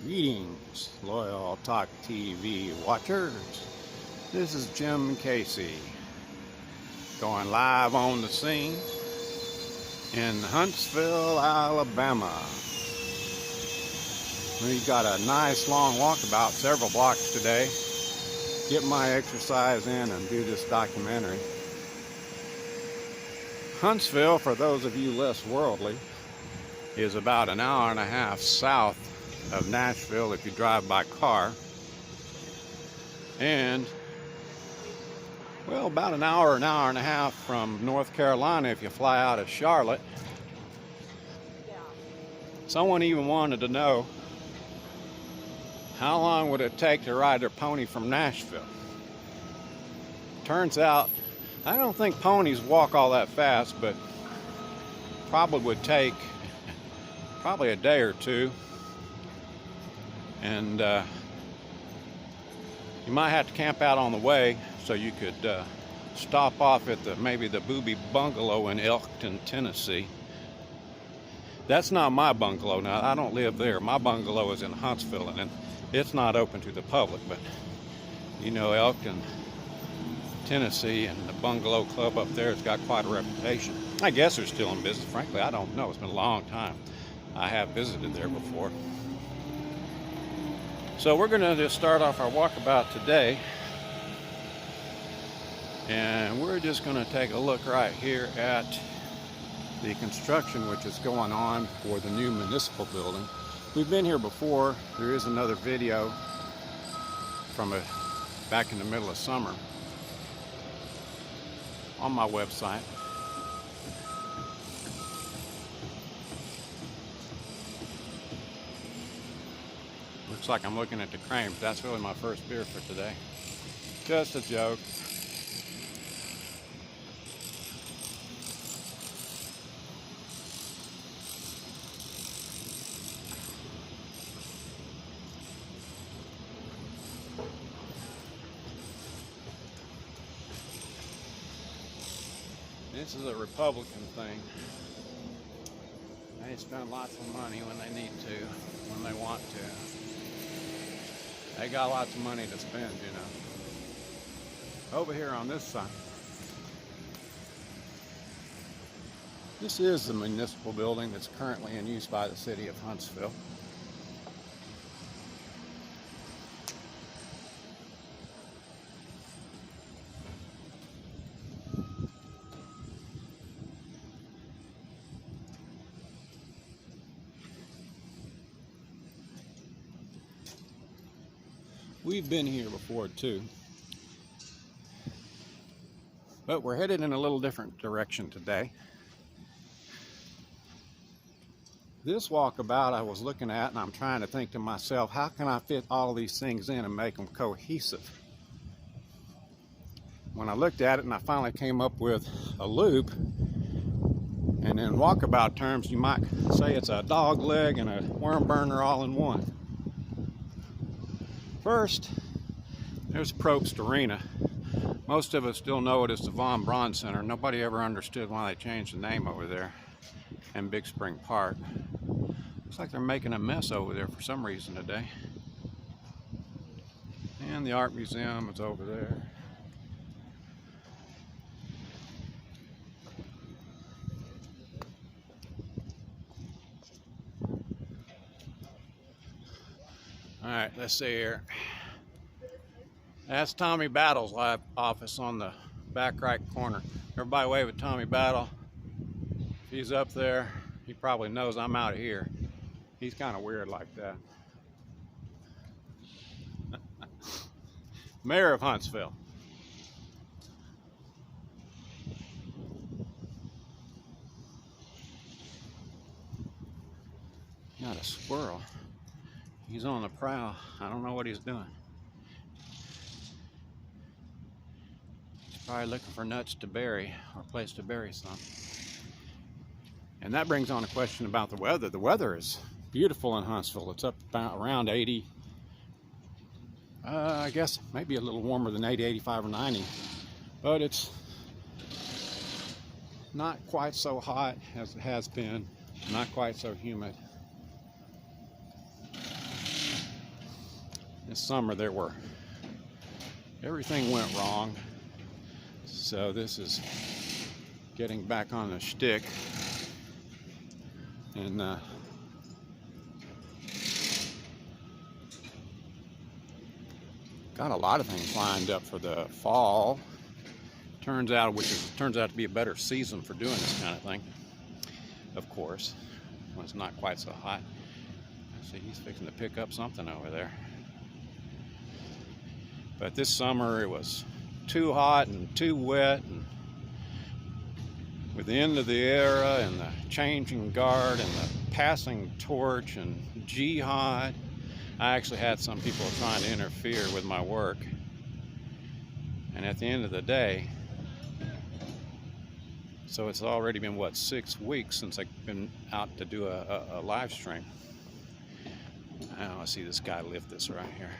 Greetings, loyal Talk TV watchers. This is Jim Casey going live on the scene in Huntsville, Alabama. We've got a nice long walkabout, several blocks today. Get my exercise in and do this documentary. Huntsville, for those of you less worldly, is about an hour and a half south of Nashville if you drive by car, and well, about an hour and a half from North Carolina if you fly out of Charlotte. Someone even wanted to know how long would it take to ride their pony from Nashville. Turns out I don't think ponies walk all that fast, but probably would take probably a day or two. And you might have to camp out on the way, so you could stop off at maybe the Booby Bungalow in Elkton, Tennessee. That's not my bungalow. Now, I don't live there. My bungalow is in Huntsville, and it's not open to the public. But you know, Elkton, Tennessee, and the Bungalow Club up there has got quite a reputation. I guess they're still in business. Frankly, I don't know. It's been a long time. I have visited there before. So we're going to just start off our walkabout today, and we're just going to take a look right here at the construction which is going on for the new municipal building. We've been here before. There is another video from back in the middle of summer on my website. Looks like I'm looking at the crane, but that's really my first beer for today. Just a joke. This is a Republican thing. They spend lots of money when they need to, when they want to. They got lots of money to spend, you know. Over here on this side, this is the municipal building that's currently in use by the city of Huntsville. We've been here before too, but we're headed in a little different direction today. This walkabout I was looking at, and I'm trying to think to myself, how can I fit all these things in and make them cohesive? When I looked at it and I finally came up with a loop, and in walkabout terms you might say it's a dog leg and a worm burner all in one. First, there's Probst Arena. Most of us still know it as the Von Braun Center. Nobody ever understood why they changed the name over there in Big Spring Park. Looks like they're making a mess over there for some reason today. And the Art Museum is over there. All right, let's see here. That's Tommy Battle's live office on the back right corner. Everybody wave at Tommy Battle. If he's up there, he probably knows I'm out of here. He's kind of weird like that. Mayor of Huntsville. Got a squirrel. He's on the prowl. I don't know what he's doing. He's probably looking for nuts to bury, or a place to bury some. And that brings on a question about the weather. The weather is beautiful in Huntsville. It's up about around 80. I guess maybe a little warmer than 80, 85, or 90. But it's not quite so hot as it has been. Not quite so humid. This summer everything went wrong. So this is getting back on the shtick. And got a lot of things lined up for the fall. Turns out to be a better season for doing this kind of thing. Of course, when it's not quite so hot. See, he's fixing to pick up something over there. But this summer it was too hot and too wet, and with the end of the era and the changing guard and the passing torch and jihad, I actually had some people trying to interfere with my work. And at the end of the day, so it's already been, what, 6 weeks since I've been out to do a live stream. Now I see this guy lift this right here.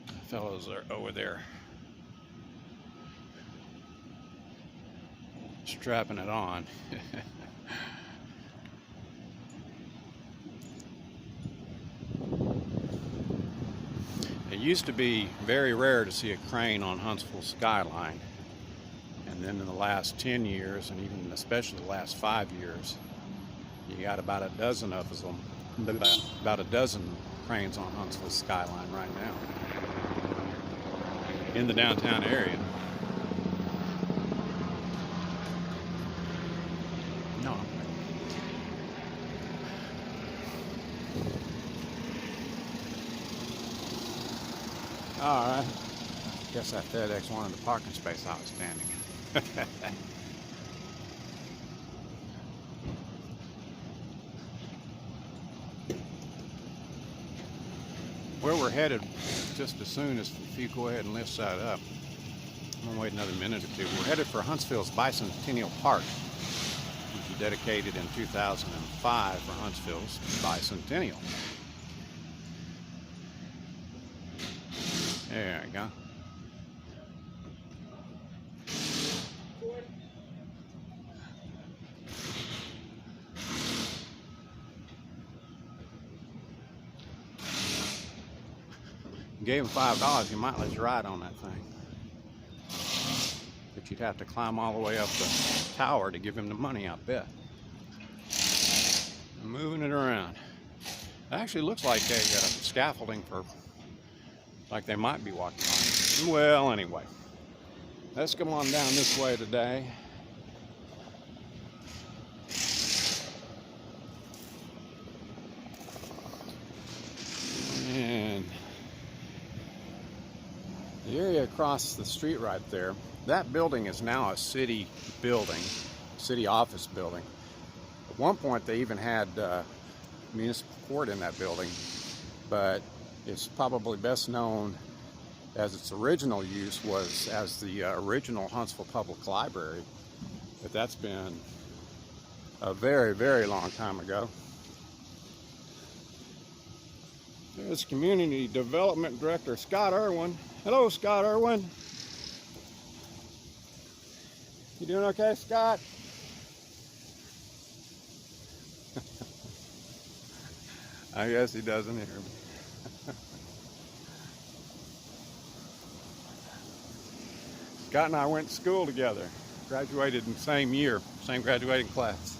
The fellows are over there strapping it on. It used to be very rare to see a crane on Huntsville skyline, and then in the last 10 years, and even especially the last 5 years, you got about a dozen of them, about a dozen cranes on Huntsville skyline right now in the downtown area. No. All right. Guess that FedEx wanted the parking space I was standing in. Where we're headed, just as soon as if you go ahead and lift that up, I'm gonna wait another minute or two. We're headed for Huntsville's Bicentennial Park, which was dedicated in 2005 for Huntsville's Bicentennial. There we go. Gave him $5, he might let you ride on that thing. But you'd have to climb all the way up the tower to give him the money, I bet. I'm moving it around. It actually looks like a scaffolding for, like they might be walking on. Well, anyway, let's come on down this way today. And the area across the street right there, that building is now a city building, city office building. At one point they even had municipal court in that building, but it's probably best known as its original use was as the original Huntsville Public Library, but that's been a very, very long time ago. There's Community Development Director Scott Irwin. Hello, Scott Irwin. You doing okay, Scott? I guess he doesn't hear me. Scott and I went to school together. Graduated in the same year, same graduating class.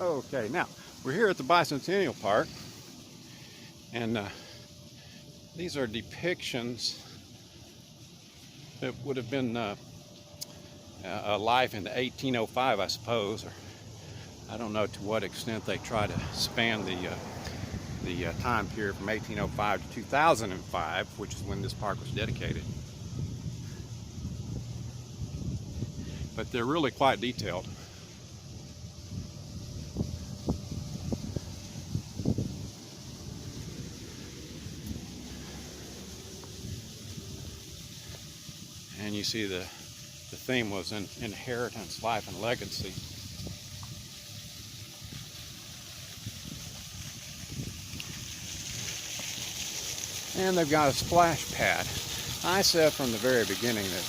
Okay, now we're here at the Bicentennial Park, and these are depictions that would have been alive in 1805, I suppose, or I don't know to what extent they try to span the time period from 1805 to 2005, which is when this park was dedicated. But they're really quite detailed. And you see the theme was inheritance, life, and legacy. And they've got a splash pad. I said from the very beginning that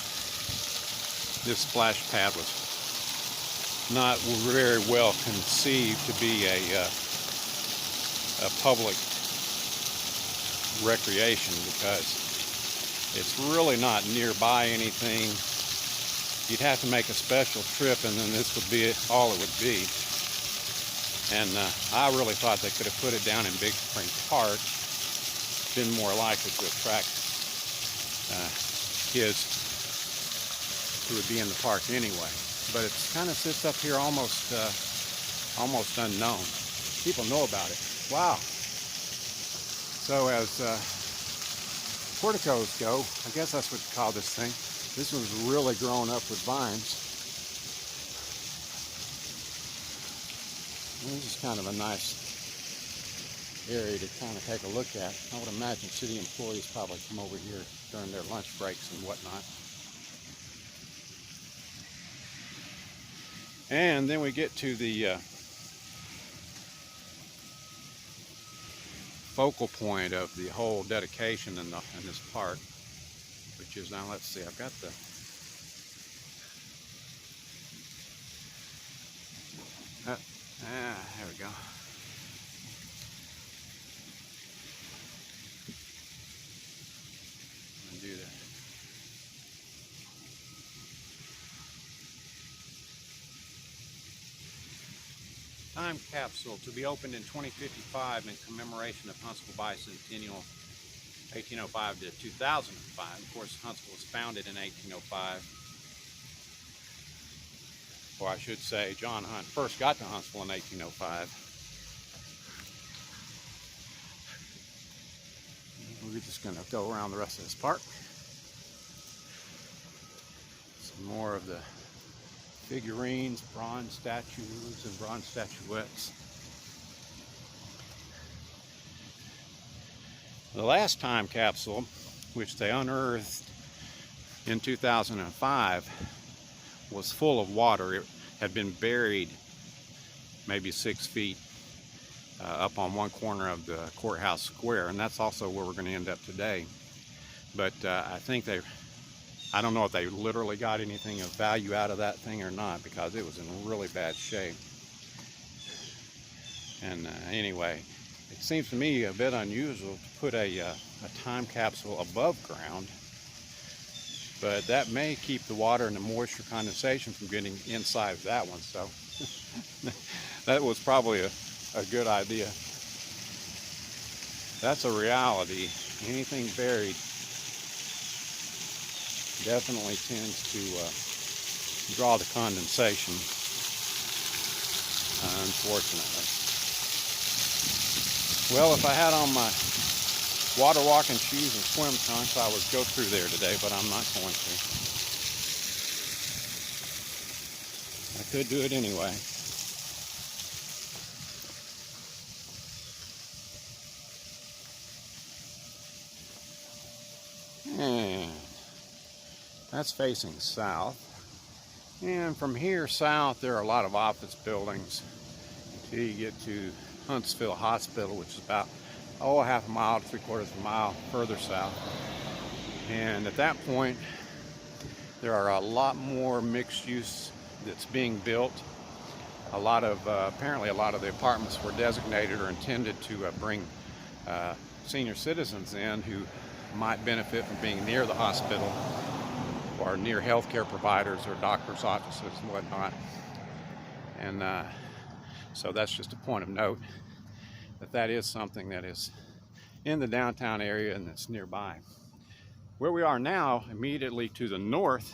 this splash pad was not very well conceived to be a public recreation, because it's really not nearby anything. You'd have to make a special trip, and then this would be all it would be. And I really thought they could have put it down in Big Spring Park. Been more likely to attract kids who would be in the park anyway. But it kind of sits up here almost unknown. People know about it. Wow. So as porticos go, I guess that's what you call this thing. This one's really grown up with vines. This is kind of a nice area to kind of take a look at. I would imagine city employees probably come over here during their lunch breaks and whatnot. And then we get to the focal point of the whole dedication in this park, which is, now let's see, I've got the there we go. Do that. Time capsule to be opened in 2055 in commemoration of Huntsville Bicentennial 1805 to 2005. Of course, Huntsville was founded in 1805. Or I should say, John Hunt first got to Huntsville in 1805. We're just going to go around the rest of this park. Some more of the figurines, bronze statues, and bronze statuettes. The last time capsule, which they unearthed in 2005, was full of water. It had been buried maybe 6 feet up on one corner of the courthouse square, and that's also where we're going to end up today. But I think I don't know if they literally got anything of value out of that thing or not, because it was in really bad shape. And anyway, it seems to me a bit unusual to put a time capsule above ground, but that may keep the water and the moisture condensation from getting inside of that one. So that was probably a good idea. That's a reality. Anything buried definitely tends to draw the condensation, unfortunately. Well, if I had on my water walking shoes and swim trunks, I would go through there today, but I'm not going to. I could do it anyway. And that's facing south. And from here south, there are a lot of office buildings until you get to Huntsville Hospital, which is about, a half a mile to 3/4 of a mile further south. And at that point, there are a lot more mixed use that's being built. Apparently a lot of the apartments were designated or intended to bring senior citizens in who might benefit from being near the hospital or near healthcare providers or doctors' offices and whatnot. And so that's just a point of note, that is something that is in the downtown area and that's nearby. Where we are now, immediately to the north,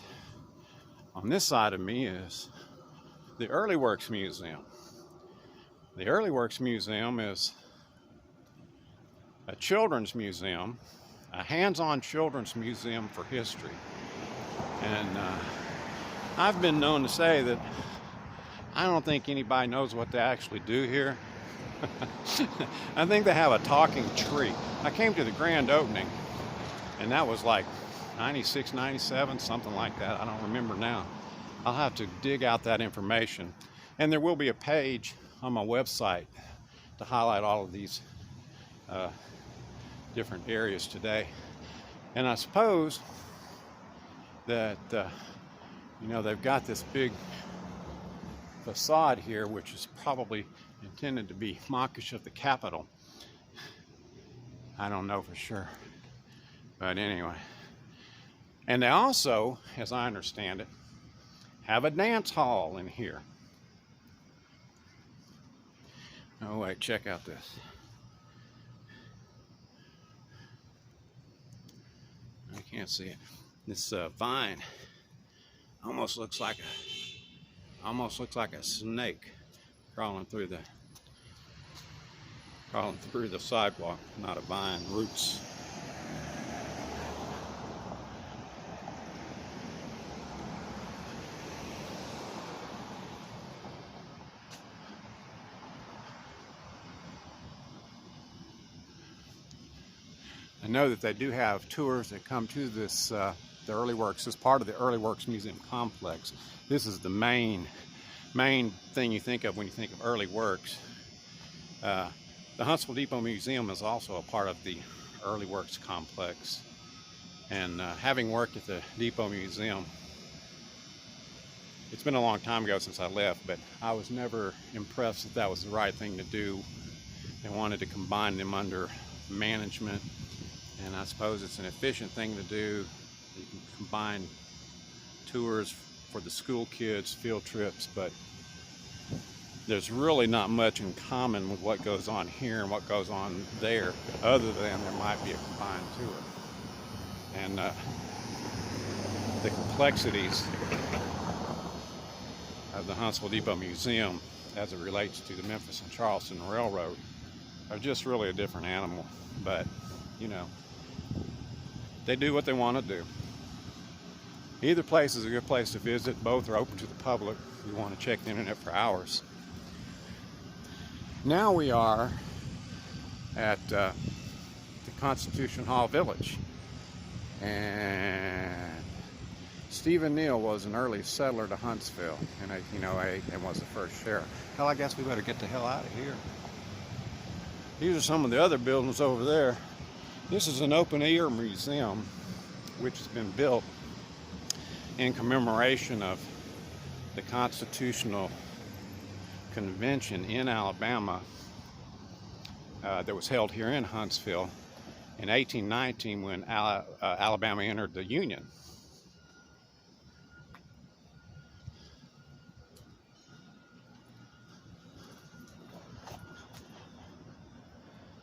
on this side of me, is the Early Works Museum. The Early Works Museum is a children's museum, a hands-on children's museum for history. And I've been known to say that I don't think anybody knows what they actually do here. I think they have a talking tree. I came to the grand opening, and that was like 96, 97, something like that. I don't remember now. I'll have to dig out that information. And there will be a page on my website to highlight all of these different areas today. And I suppose that, they've got this big facade here, which is probably intended to be mockish of the Capitol. I don't know for sure. But anyway. And they also, as I understand it, have a dance hall in here. Oh wait, check out this. I can't see it. This vine almost looks like a snake crawling through the sidewalk. Not a vine, roots. I know that they do have tours that come to this, the Early Works. This is part of the Early Works Museum complex. This is the main thing you think of when you think of Early Works. The Huntsville Depot Museum is also a part of the Early Works complex. And having worked at the Depot Museum, it's been a long time ago since I left, but I was never impressed that that was the right thing to do. They wanted to combine them under management. And I suppose it's an efficient thing to do. You can combine tours for the school kids, field trips, but there's really not much in common with what goes on here and what goes on there, other than there might be a combined tour. And the complexities of the Huntsville Depot Museum as it relates to the Memphis and Charleston Railroad are just really a different animal. But, you know, they do what they want to do. Either place is a good place to visit. Both are open to the public if you want to check the internet for hours. Now we are at the Constitution Hall Village. And Stephen Neal was an early settler to Huntsville in 1808 and was the first sheriff. Hell, I guess we better get the hell out of here. These are some of the other buildings over there. This is an open-air museum which has been built in commemoration of the Constitutional Convention in Alabama that was held here in Huntsville in 1819 when Alabama entered the Union.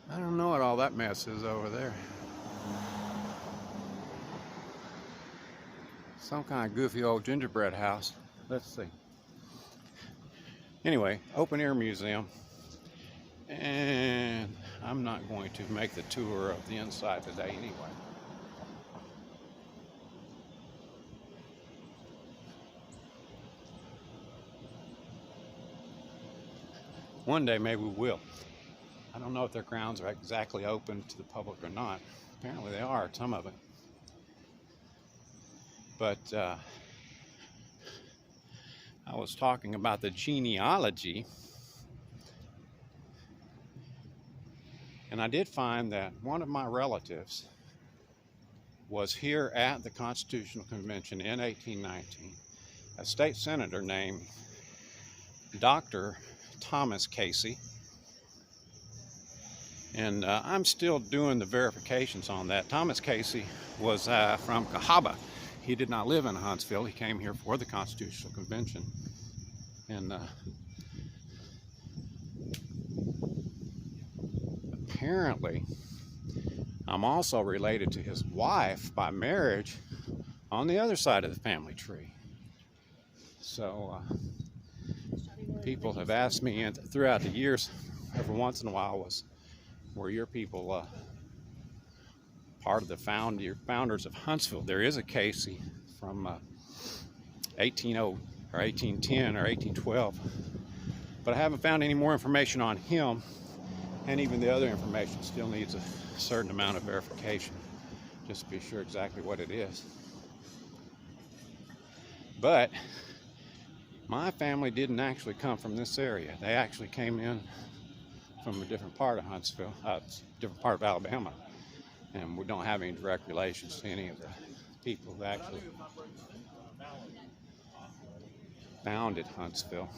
I don't know what all that mess is over there. Some kind of goofy old gingerbread house. Let's see. Anyway, open air museum. And I'm not going to make the tour of the inside today anyway. One day maybe we will. I don't know if their grounds are exactly open to the public or not. Apparently they are, some of it. But I was talking about the genealogy, and I did find that one of my relatives was here at the Constitutional Convention in 1819, a state senator named Dr. Thomas Casey. And I'm still doing the verifications on that. Thomas Casey was from Cahaba. He did not live in Huntsville. He came here for the Constitutional Convention. And apparently, I'm also related to his wife by marriage on the other side of the family tree. So people have asked me throughout the years, every once in a while, were your people part of the founders of Huntsville? There is a Casey from 1810 or 1812, but I haven't found any more information on him, and even the other information still needs a certain amount of verification just to be sure exactly what it is. But my family didn't actually come from this area. They actually came in from a different part of Huntsville, different part of Alabama, and we don't have any direct relations to any of the people who actually founded Huntsville.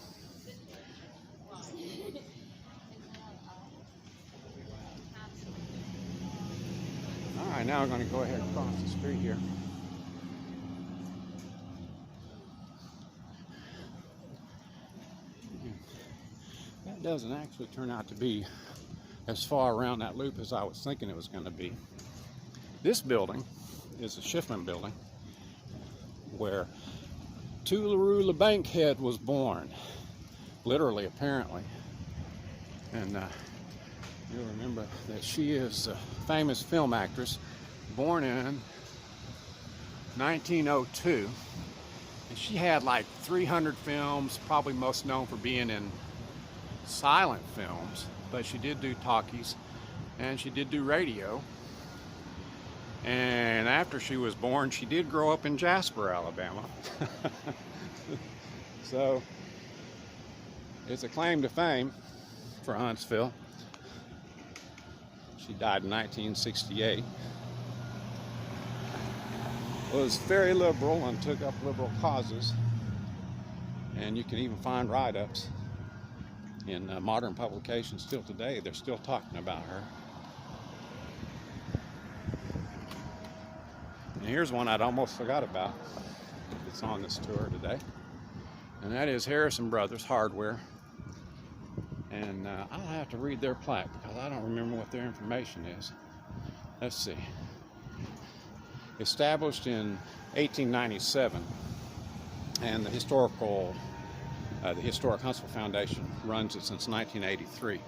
All right, now I'm going to go ahead and cross the street here. That doesn't actually turn out to be as far around that loop as I was thinking it was going to be. This building is a Schiffman building where Tallulah Bankhead was born, literally, apparently. And you'll remember that she is a famous film actress, born in 1902. And she had like 300 films, probably most known for being in silent films, but she did do talkies and she did do radio. And after she was born, she did grow up in Jasper, Alabama. So it's a claim to fame for Huntsville. She died in 1968. Was very liberal and took up liberal causes. And you can even find write-ups in modern publications still today. They're still talking about her. And here's one I'd almost forgot about. It's on this tour today. And that is Harrison Brothers Hardware. And I'll have to read their plaque because I don't remember what their information is. Let's see. Established in 1897, and the Historic Huntsville Foundation runs it since 1983.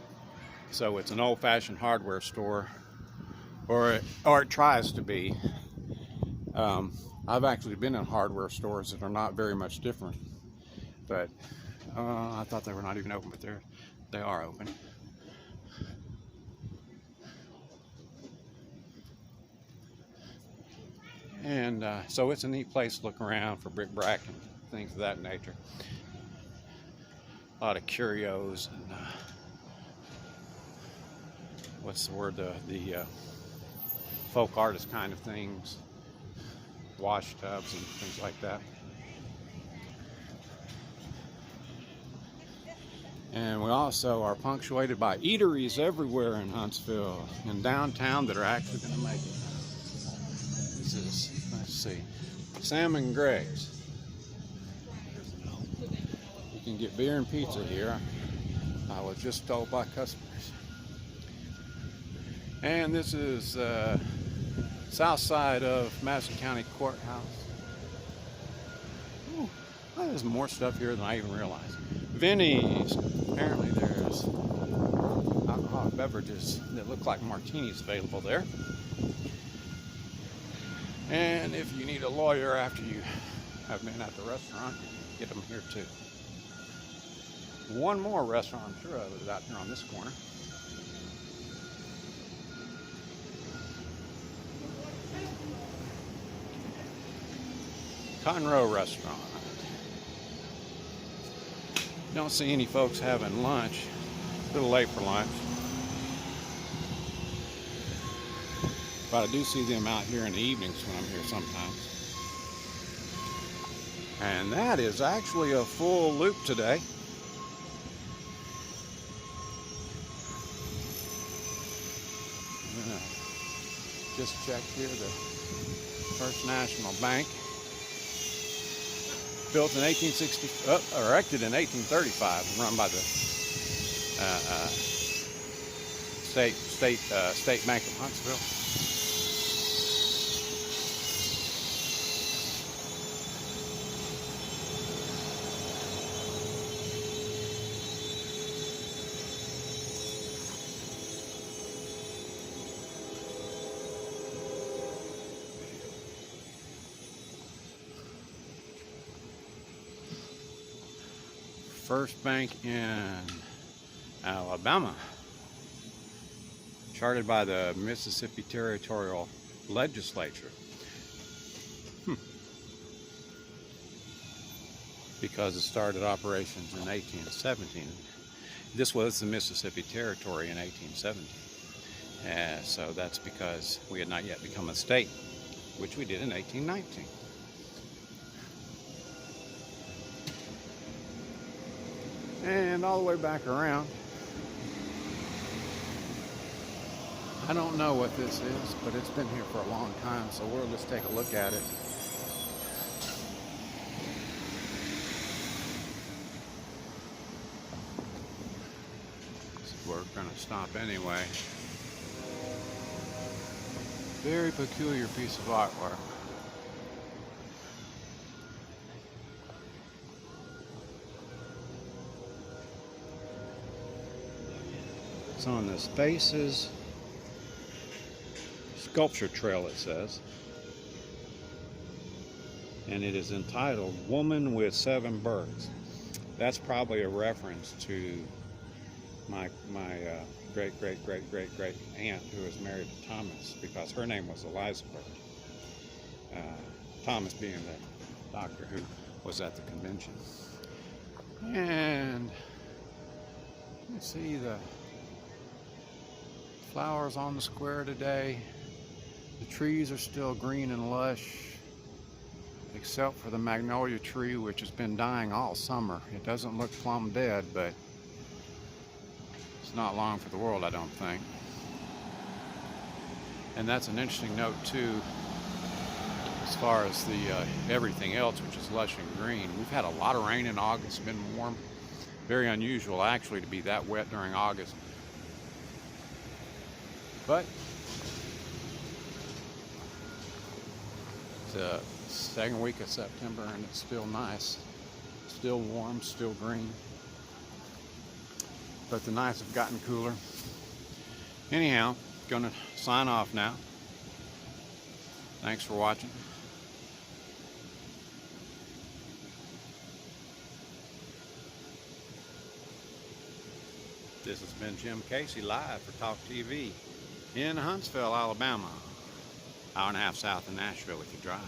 So it's an old-fashioned hardware store, or it tries to be. I've actually been in hardware stores that are not very much different, but I thought they were not even open, but they are open. And so it's a neat place to look around for bric-a-brac and things of that nature. A lot of curios and what's the word? The folk artist kind of things, wash tubs and things like that. And we also are punctuated by eateries everywhere in Huntsville and downtown that are actually going to make it. This is, let's see, Sam and Greg's. You can get beer and pizza here. I was just told by customers. And this is south side of Madison County Courthouse. Ooh, there's more stuff here than I even realized. Vinny's. Apparently there's alcoholic beverages that look like martinis available there. And if you need a lawyer after you have been at the restaurant, you can get them here too. One more restaurant I'm sure of is out here on this corner. Conroe Restaurant. Don't see any folks having lunch. A little late for lunch. But I do see them out here in the evenings when I'm here sometimes. And that is actually a full loop today. I'm gonna just check here the First National Bank. Built in 1860, erected in 1835, run by the State Bank of Huntsville. First bank in Alabama, chartered by the Mississippi Territorial Legislature. Because it started operations in 1817. This was the Mississippi Territory in 1817. So that's because we had not yet become a state, which we did in 1819. And all the way back around, I don't know what this is, but it's been here for a long time, so we'll just take a look at it. So we're going to stop anyway. Very peculiar piece of artwork. It's on the Spaces Sculpture Trail, it says. And it is entitled Woman with Seven Birds. That's probably a reference to my great aunt who was married to Thomas, because her name was Eliza Bird. Thomas being the doctor who was at the convention. And you see the flowers on the square today. The trees are still green and lush, except for the magnolia tree, which has been dying all summer. It doesn't look plumb dead, but it's not long for the world, I don't think. And that's an interesting note too, as far as the everything else, which is lush and green. We've had a lot of rain in August, been warm. Very unusual actually to be that wet during August. But it's the second week of September and it's still nice, still warm, still green. But the nights have gotten cooler. Anyhow, gonna sign off now. Thanks for watching. This has been Jim Casey live for Talk TV in Huntsville, Alabama. Hour and a half south of Nashville if you drive.